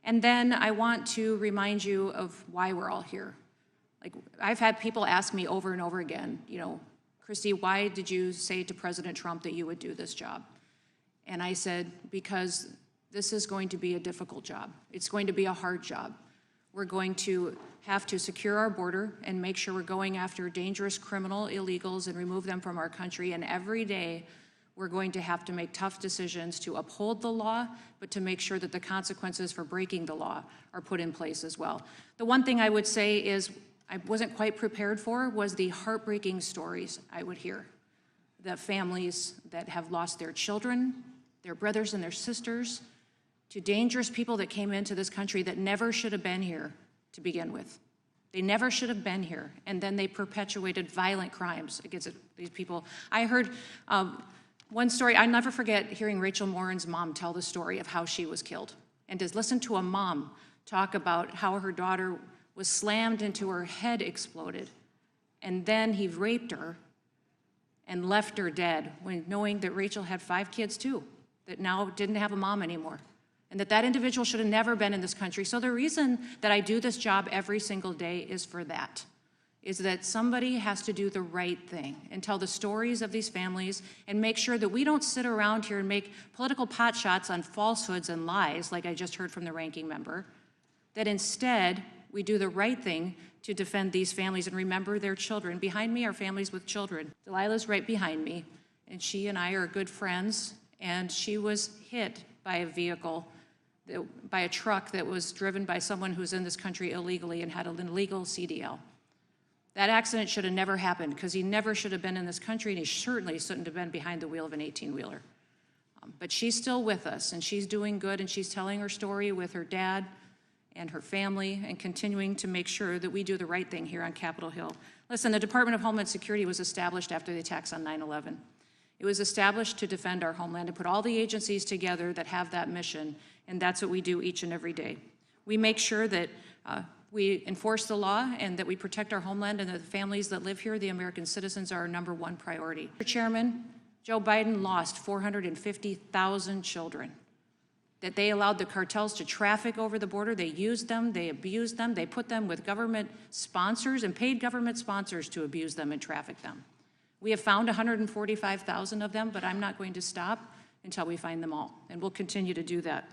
And then I want to remind you of why we're all here. Like, I've had people ask me over and over again, you know, Kristi, why did you say to President Trump that you would do this job? And I said, because this is going to be a difficult job. It's going to be a hard job. We're going to have to secure our border and make sure we're going after dangerous criminal illegals and remove them from our country. And every day, we're going to have to make tough decisions to uphold the law, but to make sure that the consequences for breaking the law are put in place as well. The one thing I would say is I wasn't quite prepared for was the heartbreaking stories I would hear. The families that have lost their children, their brothers and their sisters, to dangerous people that came into this country that never should have been here to begin with. They never should have been here, and then they perpetuated violent crimes against these people. I heard one story, I'll never forget hearing Rachel Morin's mom tell the story of how she was killed. And to listen to a mom talk about how her daughter was slammed into her head exploded, and then he raped her and left her dead, when knowing that Rachel had 5 kids too, that now didn't have a mom anymore, and that individual should have never been in this country. So the reason that I do this job every single day is for that, is that somebody has to do the right thing and tell the stories of these families and make sure that we don't sit around here and make political pot shots on falsehoods and lies, like I just heard from the ranking member, that instead we do the right thing to defend these families and remember their children. Behind me are families with children. Delilah's right behind me, and she and I are good friends, and she was hit by a vehicle, by a truck that was driven by someone who's in this country illegally and had an illegal CDL. That accident should have never happened, because he never should have been in this country, and he certainly shouldn't have been behind the wheel of an 18-wheeler. But she's still with us, and she's doing good, and she's telling her story with her dad and her family, and continuing to make sure that we do the right thing here on Capitol Hill. Listen, the Department of Homeland Security was established after the attacks on 9/11. It was established to defend our homeland, to put all the agencies together that have that mission, and that's what we do each and every day. We make sure that we enforce the law and that we protect our homeland, and that the families that live here, the American citizens, are our #1 priority. Mr. Chairman, Joe Biden lost 450,000 children that they allowed the cartels to traffic over the border. They used them, they abused them, they put them with government sponsors and paid government sponsors to abuse them and traffic them. We have found 145,000 of them, but I'm not going to stop until we find them all, and we'll continue to do that.